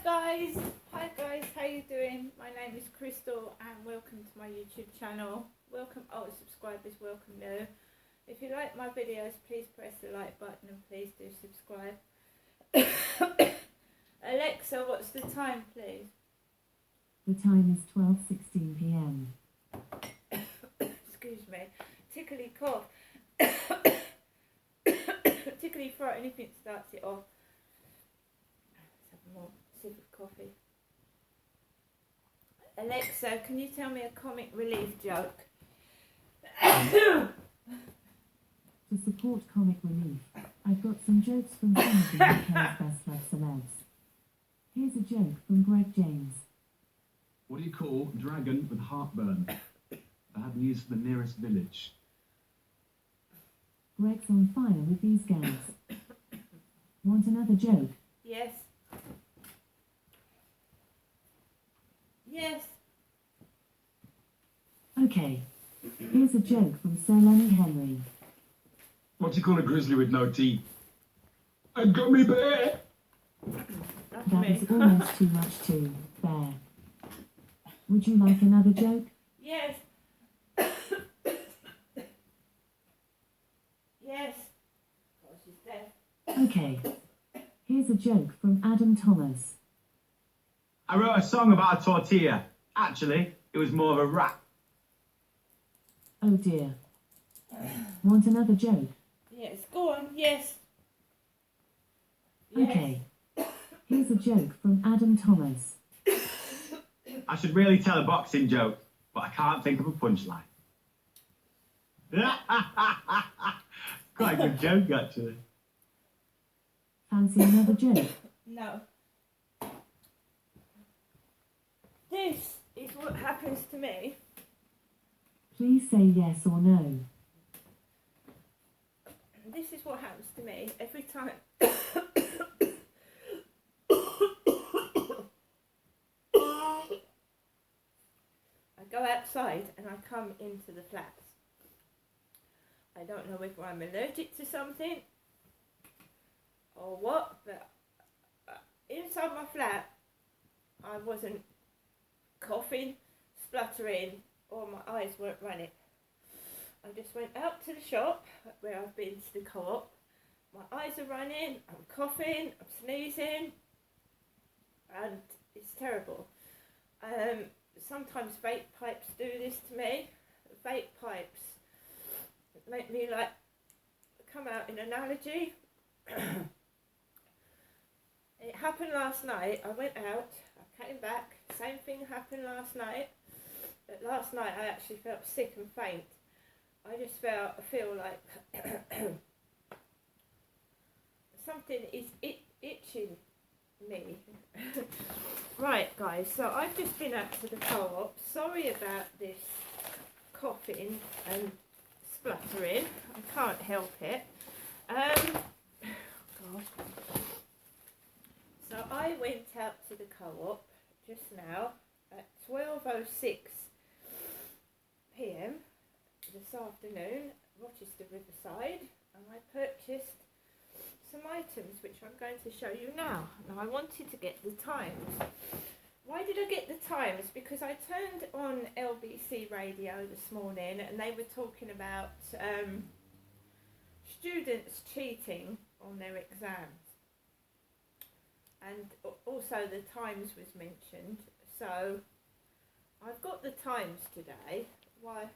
Hi guys, how you doing? My name is Crystal and welcome to my YouTube channel. Welcome, subscribe is welcome now. If you like my videos, please press the like button and please do subscribe. Alexa, what's the time, please? The time is 12:16 p.m. Excuse me. Tickly cough. Tickly throat, anything starts it off. Let's have more sip of coffee. Alexa, can you tell me a comic relief joke? To support comic relief, I've got some jokes from some of the UK's best loved celebs. Here's a joke from Greg James. What do you call a dragon with heartburn? Bad news for the nearest village. Greg's on fire with these gags. Want another joke? Yes. Yes. Okay. Here's a joke from Sir Lenny Henry. What do you call a grizzly with no teeth? A gummy bear! That's That me. was almost too much to bear. Would you like another joke? Yes. Yes. Oh, she's dead. Okay. Here's a joke from Adam Thomas. I wrote a song about a tortilla. Actually, it was more of a rap. Oh dear. Want another joke? Yes. Go on. Yes. Yes. Okay. Here's a joke from Adam Thomas. I should really tell a boxing joke, but I can't think of a punchline. Quite a good joke, actually. Fancy another joke? No. This is what happens to me. Please say yes or no. This is what happens to me every time. I go outside and I come into the flats. I don't know whether I'm allergic to something or what, but inside my flat I wasn't coughing, spluttering, or my eyes weren't running. I just went out to the shop where I've been to the co-op. My eyes are running, I'm coughing, I'm sneezing, and it's terrible. Sometimes vape pipes do this to me. Vape pipes make me like come out in an allergy. It happened last night. I went out, I came back, same thing happened last night. But last night I actually felt sick and faint. I just feel like something is itching me. Right guys, so I've just been out to the co-op. Sorry about this coughing and spluttering. I can't help it. God. So I went out to the co-op just now at 12:06 p.m. this afternoon, Rochester Riverside, and I purchased some items which I'm going to show you now. Now I wanted to get the times. Why did I get the times? Because I turned on LBC radio this morning and they were talking about students cheating on their exams. And also the times was mentioned. So I've got the times today. Why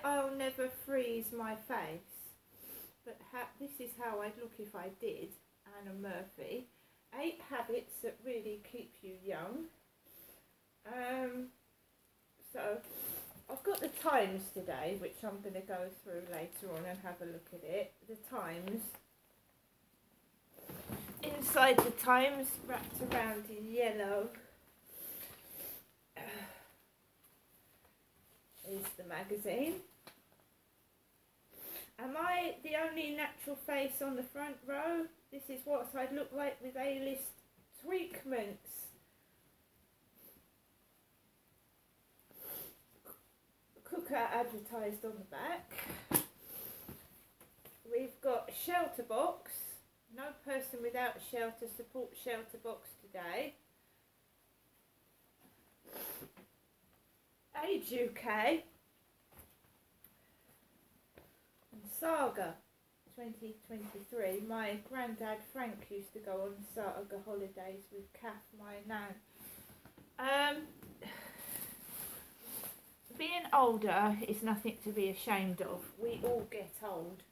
I'll never freeze my face. But this is how I'd look if I did. Anna Murphy. 8 habits that really keep you young. So I've got the times today, which I'm going to go through later on and have a look at it. The times. Inside the times, wrapped around in yellow, is the magazine. Am I the only natural face on the front row? This is what I'd look like with A-list tweakments. Cooker advertised on the back. We've got Shelter Box, No person without a shelter support Shelter Box today. Age UK and Saga 2023. My granddad Frank used to go on Saga holidays with Kath, my nan. Being older is nothing to be ashamed of. We all get old.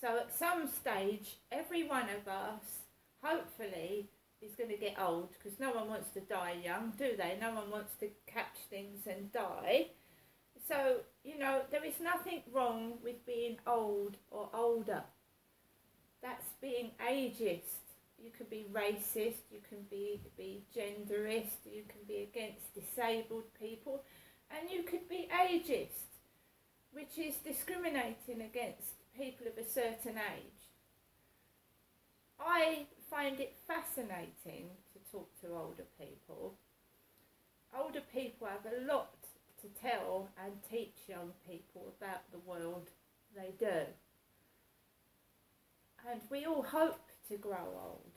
So at some stage, every one of us, hopefully, is going to get old, because no one wants to die young, do they? No one wants to catch things and die. So, you know, there is nothing wrong with being old or older. That's being ageist. You can be racist, you can be genderist, you can be against disabled people, and you could be ageist, which is discriminating against people of a certain age. I find it fascinating to talk to older people. Older people have a lot to tell and teach young people about the world they do. And we all hope to grow old.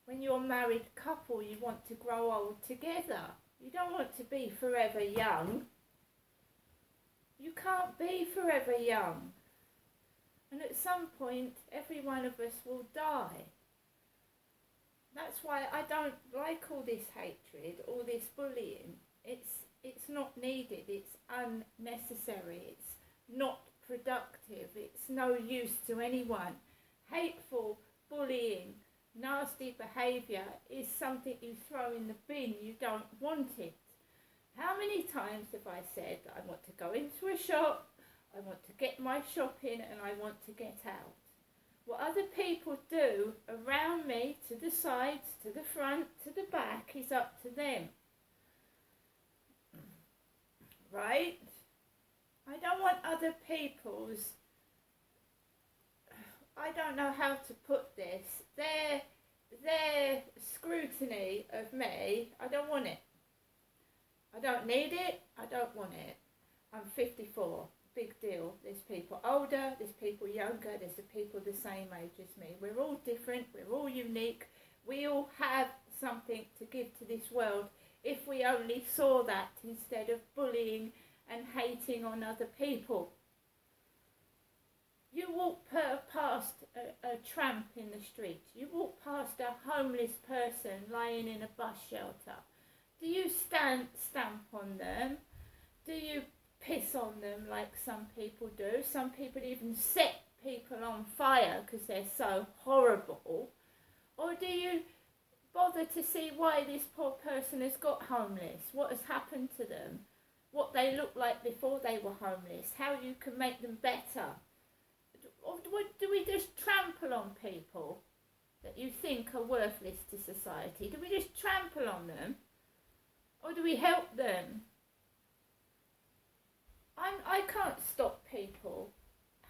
When you're a married couple, you want to grow old together. You don't want to be forever young. You can't be forever young. And at some point, every one of us will die. That's why I don't like all this hatred, all this bullying. It's not needed, it's unnecessary, it's not productive, it's no use to anyone. Hateful, bullying, nasty behaviour is something you throw in the bin, you don't want it. How many times have I said that I want to go into a shop, I want to get my shopping and I want to get out? What other people do around me, to the sides, to the front, to the back, is up to them. Right? I don't want other people's, I don't know how to put this, their scrutiny of me, I don't want it. I don't need it, I don't want it. I'm 54, big deal. There's people older, there's people younger, there's the people the same age as me. We're all different, we're all unique, we all have something to give to this world if we only saw that instead of bullying and hating on other people. You walk past a tramp in the street, you walk past a homeless person lying in a bus shelter. Do you stamp on them? Do you piss on them like some people do? Some people even set people on fire because they're so horrible. Or do you bother to see why this poor person has got homeless, what has happened to them, what they looked like before they were homeless, how you can make them better? Or do we just trample on people that you think are worthless to society? Do we just trample on them? Or do we help them? I can't stop people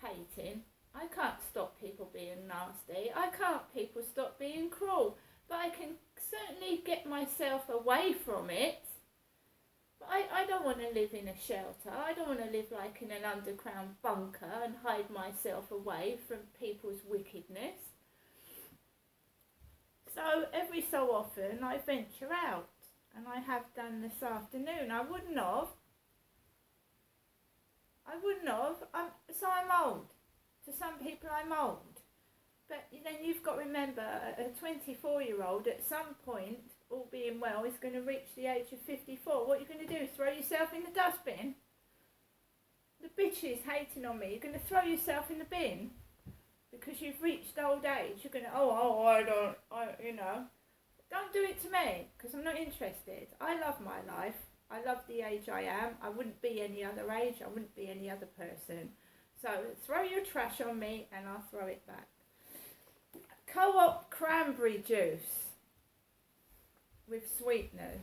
hating. I can't stop people being nasty. I can't people stop being cruel. But I can certainly get myself away from it. But I don't want to live in a shelter. I don't want to live like in an underground bunker and hide myself away from people's wickedness. So every so often I venture out. And I have done this afternoon. I wouldn't have. So I'm old. To some people I'm old. But then you've got to remember, a 24-year-old at some point, all being well, is going to reach the age of 54. What are you going to do? Throw yourself in the dustbin? The bitch is hating on me. You're going to throw yourself in the bin? Because you've reached old age. You're going to, Don't do it to me, because I'm not interested. I love my life. I love the age I am. I wouldn't be any other age. I wouldn't be any other person. So throw your trash on me and I'll throw it back. Co-op cranberry juice with sweeteners.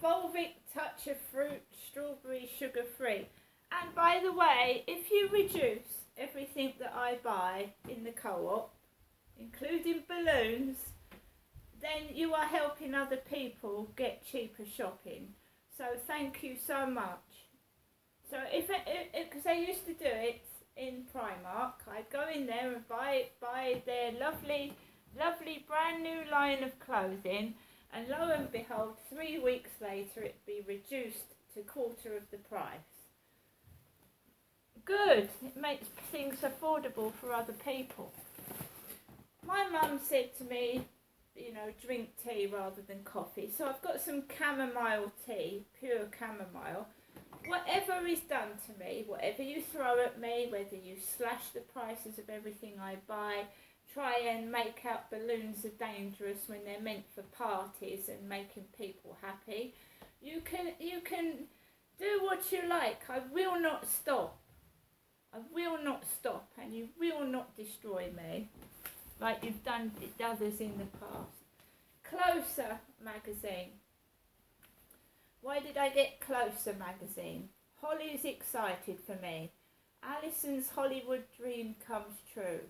Volvic touch of fruit, strawberry, sugar free. And by the way, if you reduce everything that I buy in the co-op, including balloons, then you are helping other people get cheaper shopping. So thank you so much. So because I used to do it in Primark. I'd go in there and buy their lovely brand new line of clothing, and lo and behold, 3 weeks later it'd be reduced to quarter of the price. Good, it makes things affordable for other people. My mum said to me, you know, drink tea rather than coffee. So I've got some chamomile tea, pure chamomile. Whatever is done to me, whatever you throw at me, whether you slash the prices of everything I buy, try and make out balloons are dangerous when they're meant for parties and making people happy, you can do what you like. I will not stop. I will not stop, and you will not destroy me like you've done others in the past. Closer magazine. Why did I get Closer magazine? Holly's excited for me. Alison's Hollywood dream comes true.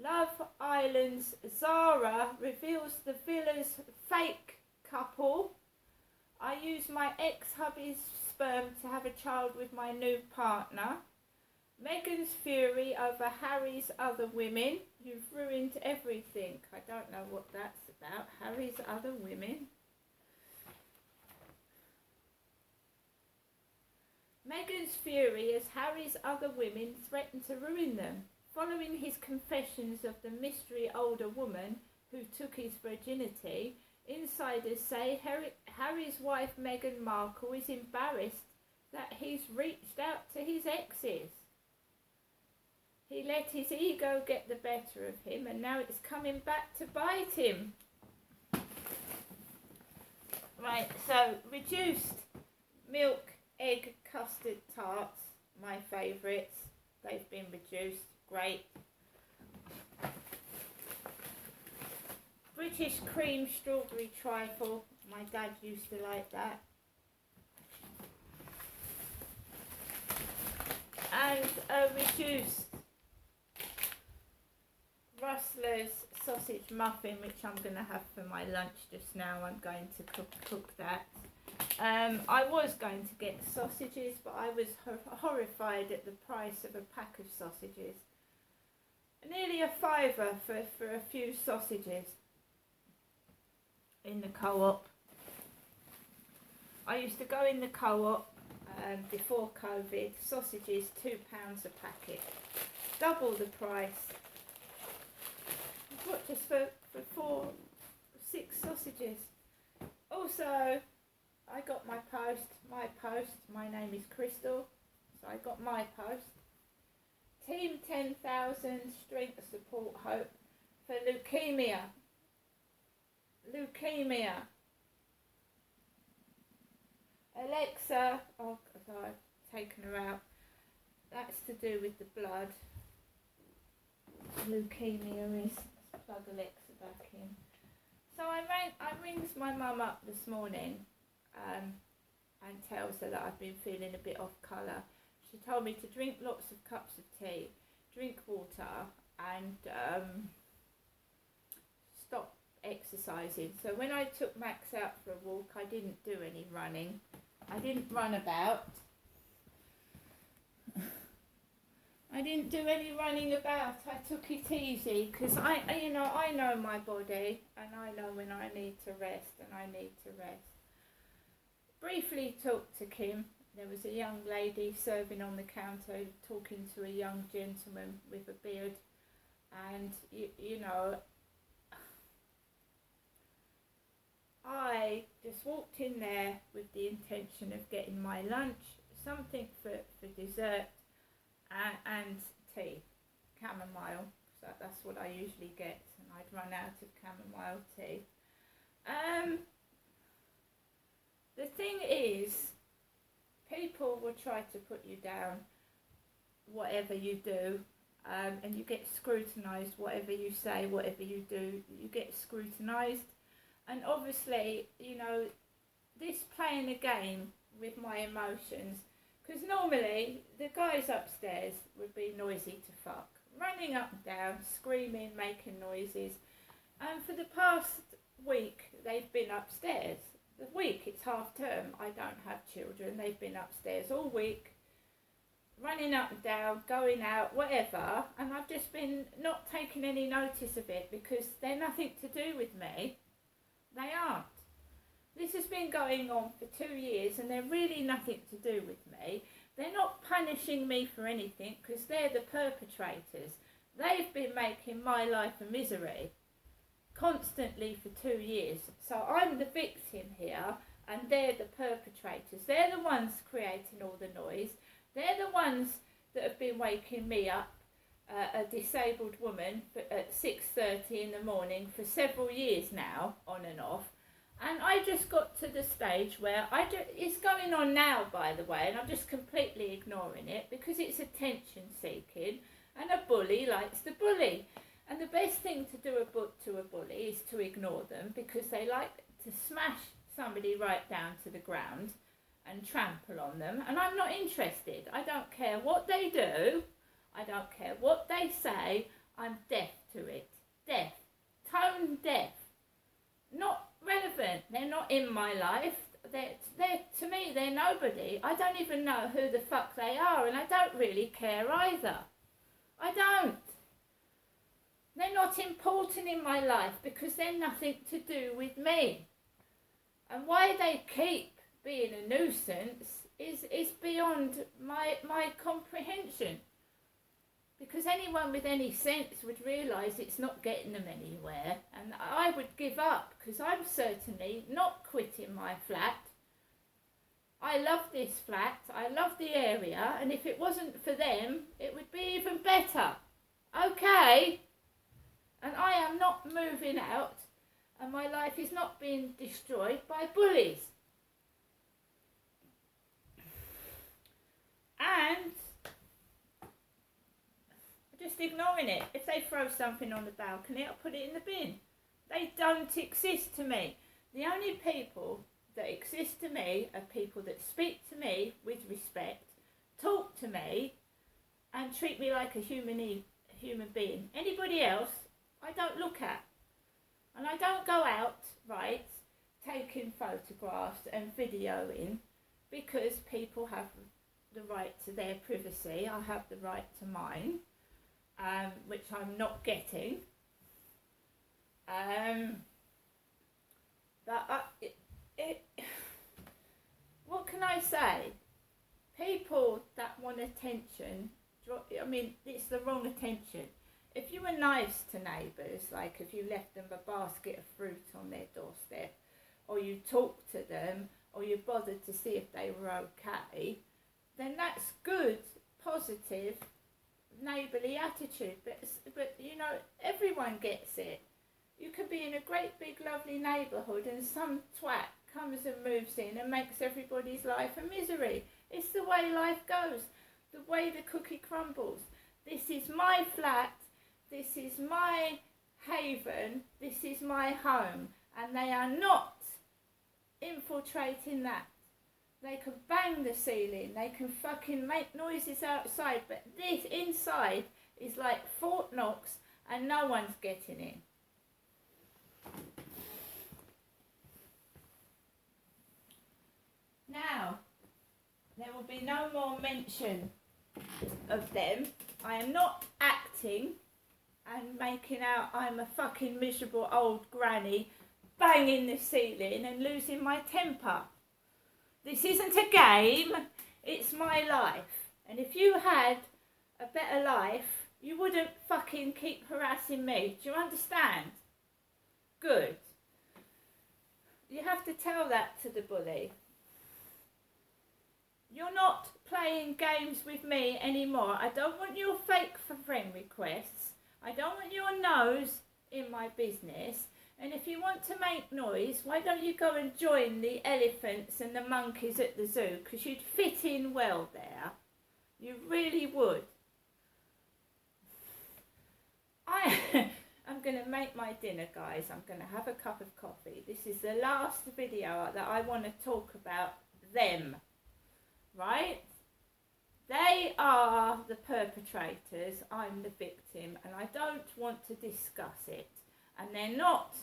Love Island's Zara reveals the villa's fake couple. I use my ex-hubby's sperm to have a child with my new partner. Meghan's fury over Harry's other women. You've ruined everything. I don't know what that's about. Harry's other women. Meghan's fury as Harry's other women threaten to ruin them. Following his confessions of the mystery older woman who took his virginity, insiders say Harry's wife Meghan Markle is embarrassed that he's reached out to his exes. He let his ego get the better of him, and now it's coming back to bite him. Right, so reduced milk egg custard tarts, my favourites. They've been reduced, great. British cream strawberry trifle, my dad used to like that. And a reduced Rustler's sausage muffin, which I'm going to have for my lunch just now. I'm going to cook that. I was going to get sausages, but I was horrified at the price of a pack of sausages. Nearly a fiver for a few sausages in the Co-op. I used to go in the Co-op before COVID, sausages £2 a packet. Double the price. What, just for 6 sausages? Also, I got my post, my name is Crystal, so I got my post. Team 10,000 Strength Support Hope for leukemia. Alexa, oh God, I've taken her out. That's to do with the blood. Leukemia is. Let's plug Alexa back in. So I rings my mum up this morning and tells her that I've been feeling a bit off colour. She told me to drink lots of cups of tea, drink water, and stop exercising. So when I took Max out for a walk, I didn't do any running. I didn't run about. I didn't do any running about. I took it easy because I know my body, and I know when I need to rest, and I need to rest. Briefly talked to Kim. There was a young lady serving on the counter talking to a young gentleman with a beard, and you know, I just walked in there with the intention of getting my lunch, something for dessert, and tea, chamomile. So that's what I usually get, and I'd run out of chamomile tea. The thing is, people will try to put you down, whatever you do, and you get scrutinised, whatever you say, whatever you do, you get scrutinised. And obviously, you know, this playing a game with my emotions, because normally the guys upstairs would be noisy to fuck, running up and down, screaming, making noises. And for the past week, they've been upstairs. The week, it's half term, I don't have children, they've been upstairs all week, running up and down, going out, whatever, and I've just been not taking any notice of it because they're nothing to do with me. They aren't. This has been going on for 2 years and they're really nothing to do with me. They're not punishing me for anything because they're the perpetrators. They've been making my life a misery constantly for 2 years. So I'm the victim here and they're the perpetrators. They're the ones creating all the noise. They're the ones that have been waking me up, a disabled woman, at 6:30 in the morning for several years now, on and off. And I just got to the stage where it's going on now, by the way, and I'm just completely ignoring it because it's attention seeking and a bully likes to bully. And the best thing to do to a bully is to ignore them because they like to smash somebody right down to the ground and trample on them. And I'm not interested. I don't care what they do. I don't care what they say. I'm deaf to it. Deaf. Tone deaf. Not relevant. They're not in my life. They're to me, they're nobody. I don't even know who the fuck they are, and I don't really care either. I don't. They're not important in my life because they're nothing to do with me. And why they keep being a nuisance is beyond my comprehension. Because anyone with any sense would realise it's not getting them anywhere, and I would give up because I'm certainly not quitting my flat. I love this flat, I love the area, and if it wasn't for them, it would be even better. Okay? And I am not moving out, and my life is not being destroyed by bullies. And just ignoring it. If they throw something on the balcony, I'll put it in the bin. They don't exist to me. The only people that exist to me are people that speak to me with respect, talk to me, and treat me like a human being. Anybody else, I don't look at. And I don't go out, right, taking photographs and videoing because people have the right to their privacy. I have the right to mine. Which I'm not getting. What can I say? People that want attention, I mean, it's the wrong attention. If you were nice to neighbours, like if you left them a basket of fruit on their doorstep, or you talked to them, or you bothered to see if they were okay, then that's good, positive, neighbourly attitude, but you know, everyone gets it. You could be in a great big lovely neighbourhood and some twat comes and moves in and makes everybody's life a misery. It's the way life goes, the way the cookie crumbles. This is my flat, this is my haven, this is my home, and they are not infiltrating that. They can bang the ceiling, they can fucking make noises outside, but this inside is like Fort Knox and no one's getting in. Now, there will be no more mention of them. I am not acting and making out I'm a fucking miserable old granny banging the ceiling and losing my temper. This isn't a game, it's my life. And if you had a better life, you wouldn't fucking keep harassing me. Do you understand? Good. You have to tell that to the bully. You're not playing games with me anymore. I don't want your fake friend requests. I don't want your nose in my business. And if you want to make noise, why don't you go and join the elephants and the monkeys at the zoo? Because you'd fit in well there. You really would. I'm going to make my dinner, guys. I'm going to have a cup of coffee. This is the last video that I want to talk about them. Right? They are the perpetrators. I'm the victim. And I don't want to discuss it. And they're not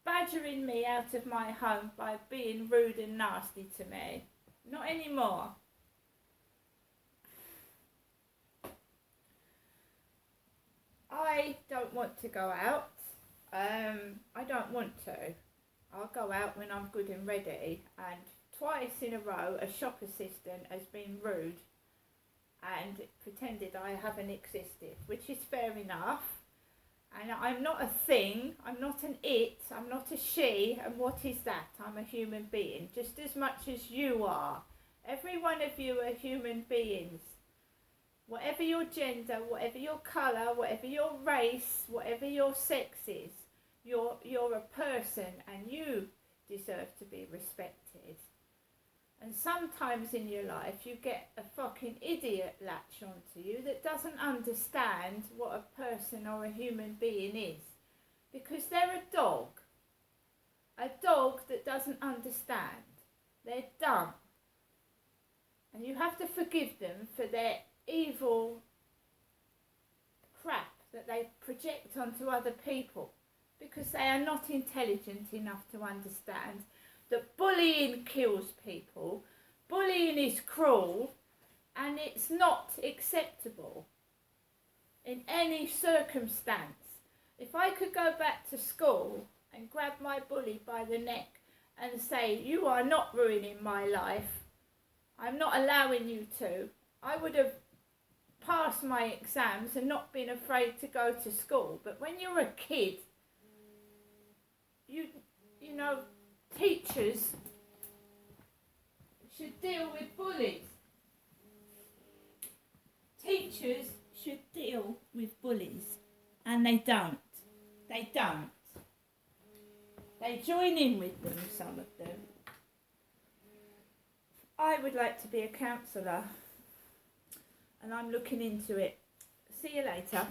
badgering me out of my home by being rude and nasty to me. Not anymore. don't want to go out. I don't want to. I'll go out when I'm good and ready, and twice in a row a shop assistant has been rude and pretended I haven't existed, which is fair enough. And I'm not a thing, I'm not an it, I'm not a she, and what is that? I'm a human being, just as much as you are. Every one of you are human beings. Whatever your gender, whatever your colour, whatever your race, whatever your sex is, you're a person and you deserve to be respected. And sometimes in your life you get a fucking idiot latch onto you that doesn't understand what a person or a human being is. Because they're a dog. A dog that doesn't understand. They're dumb. And you have to forgive them for their evil crap that they project onto other people. Because they are not intelligent enough to understand that bullying kills people, bullying is cruel, and it's not acceptable in any circumstance. If I could go back to school and grab my bully by the neck and say, you are not ruining my life, I'm not allowing you to, I would have passed my exams and not been afraid to go to school. But when you're a kid, you know, teachers should deal with bullies. Teachers should deal with bullies, and they don't. They don't. They join in with them, some of them. I would like to be a counsellor, and I'm looking into it. See you later.